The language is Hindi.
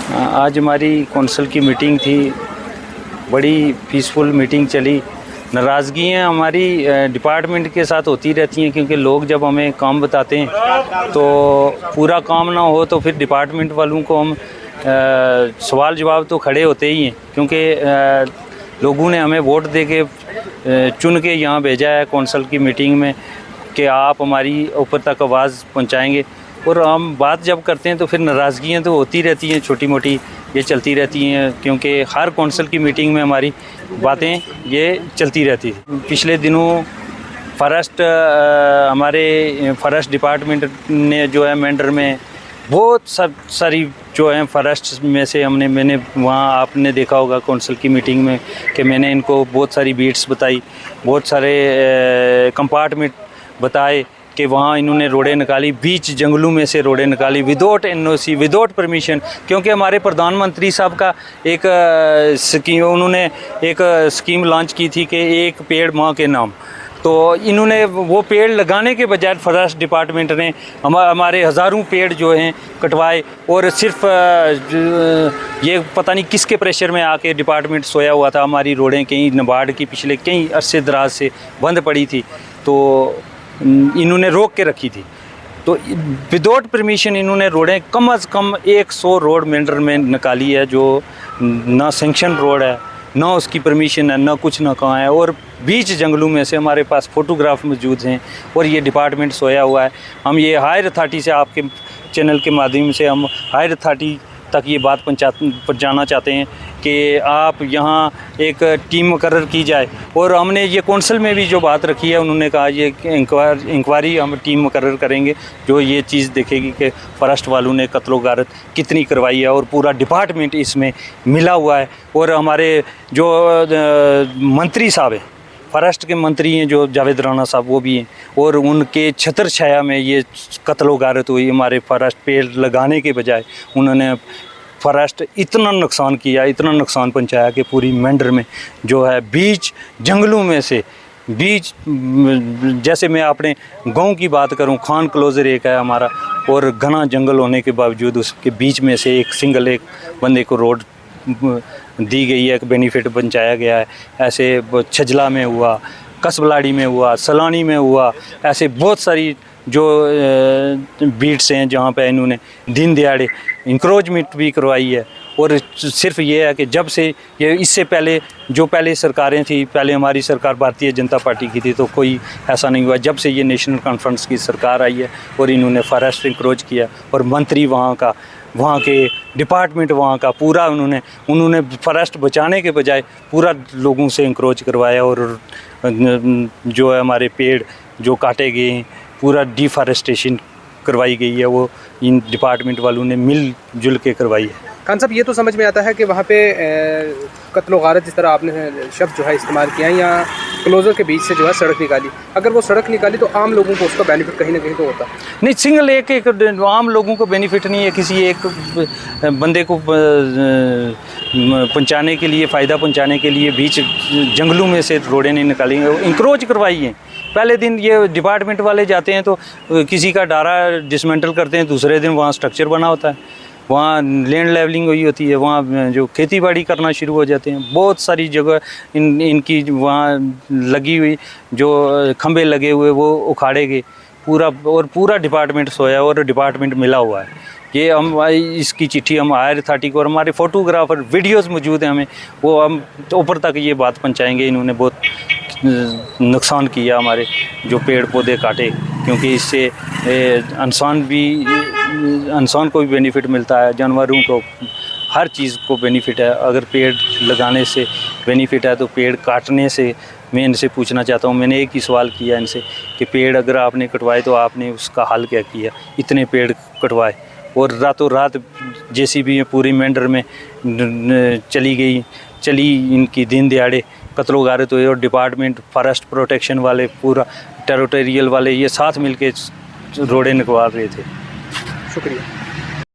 आज हमारी कौंसिल की मीटिंग थी, बड़ी पीसफुल मीटिंग चली। नाराज़गियाँ हमारी डिपार्टमेंट के साथ होती रहती हैं, क्योंकि लोग जब हमें काम बताते हैं तो पूरा काम ना हो तो फिर डिपार्टमेंट वालों को हम सवाल जवाब तो खड़े होते ही हैं, क्योंकि लोगों ने हमें वोट दे के चुन के यहाँ भेजा है कौंसिल की मीटिंग में कि आप हमारी ऊपर तक आवाज़ पहुँचाएँगे। और हम बात जब करते हैं तो फिर नाराज़गियाँ तो होती रहती हैं, छोटी मोटी ये चलती रहती हैं, क्योंकि हर कौंसिल की मीटिंग में हमारी बातें ये चलती रहती थी। पिछले दिनों फॉरेस्ट हमारे फॉरेस्ट डिपार्टमेंट ने जो है मेंढर में बहुत सारी जो है फॉरेस्ट में से मैंने वहाँ आपने देखा होगा कौंसिल की मीटिंग में कि मैंने इनको बहुत सारी बीट्स बताई, बहुत सारे कंपार्टमेंट बताए कि वहाँ इन्होंने रोडें निकाली, बीच जंगलों में से रोडें निकाली विदाउट एनओसी, विदाउट परमिशन। क्योंकि हमारे प्रधानमंत्री साहब का एक स्कीम, उन्होंने एक स्कीम लॉन्च की थी कि एक पेड़ माँ के नाम, तो इन्होंने वो पेड़ लगाने के बजाय फॉरेस्ट डिपार्टमेंट ने हमारे हज़ारों पेड़ जो हैं कटवाए। और सिर्फ ये पता नहीं किसके प्रेशर में आके डिपार्टमेंट सोया हुआ था। हमारी रोडें कहीं नाबार्ड की पिछले कई अरसे दराज से बंद पड़ी थी, तो इन्होंने रोक के रखी थी। तो विदाउट परमिशन इन्होंने रोडें कम से कम 100 रोड मेंढर में निकाली है, जो ना सेंक्शन रोड है, ना उसकी परमिशन है, ना कुछ ना कहाँ है। और बीच जंगलों में से हमारे पास फ़ोटोग्राफ मौजूद हैं और ये डिपार्टमेंट सोया हुआ है। हम ये हायर अथॉरिटी से, आपके चैनल के माध्यम से हम हायर अथॉरिटी तक ये बात पहुँचाना चाहते हैं कि आप यहाँ एक टीम मुकर्रर की जाए। और हमने ये कौंसिल में भी जो बात रखी है, उन्होंने कहा ये इंक्वायरी हम टीम मुकर्रर करेंगे जो ये चीज़ देखेगी कि फॉरेस्ट वालों ने कत्लो गारत कितनी करवाई है, और पूरा डिपार्टमेंट इसमें मिला हुआ है। और हमारे जो मंत्री साहब हैं, फॉरेस्ट के मंत्री हैं जो जावेद राणा साहब, वो भी हैं, और उनके छत्र छाया में ये कत्लो गारत हुई। हमारे फॉरेस्ट पेड़ लगाने के बजाय उन्होंने फॉरेस्ट इतना नुकसान किया, इतना नुकसान पहुंचाया कि पूरी मेंढर में जो है बीच जंगलों में से बीच, जैसे मैं अपने गांव की बात करूं, खान क्लोजर एक है हमारा, और घना जंगल होने के बावजूद उसके बीच में से एक सिंगल एक बंदे को रोड दी गई है, एक बेनिफिट पहुंचाया गया है। ऐसे छजला में हुआ, कसबलाड़ी में हुआ, सलानी में हुआ, ऐसे बहुत सारी जो बीट्स हैं जहाँ पे इन्होंने दिन दिहाड़े इंक्रोचमेंट भी करवाई है। और सिर्फ ये है कि जब से ये, इससे पहले जो पहले सरकारें थी, पहले हमारी सरकार भारतीय जनता पार्टी की थी, तो कोई ऐसा नहीं हुआ। जब से ये नेशनल कॉन्फ्रेंस की सरकार आई है और इन्होंने फॉरेस्ट इंक्रोच किया, और मंत्री वहाँ के डिपार्टमेंट वहाँ का पूरा उन्होंने फॉरेस्ट बचाने के बजाय पूरा लोगों से इंक्रोच करवाया। और जो है हमारे पेड़ जो काटे गए हैं, पूरा डिफॉरेस्टेशन करवाई गई है, वो इन डिपार्टमेंट वालों ने मिलजुल के करवाई है। खान साहब, ये तो समझ में आता है कि वहाँ पे कत्लो गारत जिस तरह आपने शब्द जो है इस्तेमाल किया, या क्लोजर के बीच से जो है सड़क निकाली, अगर वो सड़क निकाली तो आम लोगों को उसका बेनिफिट कहीं ना कहीं तो होता नहीं। सिंगल एक आम लोगों को बेनिफिट नहीं है, किसी एक बंदे को पहुंचाने के लिए, फ़ायदा पहुंचाने के लिए बीच जंगलों में से रोडें नहीं निकाली, इंक्रोच करवाई हैं। पहले दिन ये डिपार्टमेंट वाले जाते हैं तो किसी का डारा डिसमेंटल करते हैं, दूसरे दिन वहाँ स्ट्रक्चर बना होता है, वहाँ लैंड लेवलिंग हुई होती है, वहाँ जो खेती बाड़ी करना शुरू हो जाते हैं। बहुत सारी जगह इनकी वहाँ लगी हुई जो खंबे लगे हुए वो उखाड़े गए पूरा, और पूरा डिपार्टमेंट सोया और डिपार्टमेंट मिला हुआ है। ये हम इसकी चिट्ठी हम हायर अथॉरिटी को, और हमारे फ़ोटोग्राफर वीडियोस मौजूद हैं, हमें वो हम ऊपर तक ये बात पहुँचाएँगे। इन्होंने बहुत नुकसान किया, हमारे जो पेड़ पौधे काटे, क्योंकि इससे इंसान को भी बेनिफिट मिलता है, जानवरों को, हर चीज़ को बेनिफिट है। अगर पेड़ लगाने से बेनिफिट है तो पेड़ काटने से, मैं इनसे पूछना चाहता हूँ, मैंने एक ही सवाल किया इनसे कि पेड़ अगर आपने कटवाए तो आपने उसका हल क्या किया? इतने पेड़ कटवाए और रातों रात जेसीबी पूरी मेंढर में चली इनकी दिन दिहाड़े कत्लो गारत हुए, और डिपार्टमेंट, फॉरेस्ट प्रोटेक्शन वाले, पूरा टेरिटोरियल वाले ये साथ मिलके रोडें निकलवा रहे थे। शुक्रिया।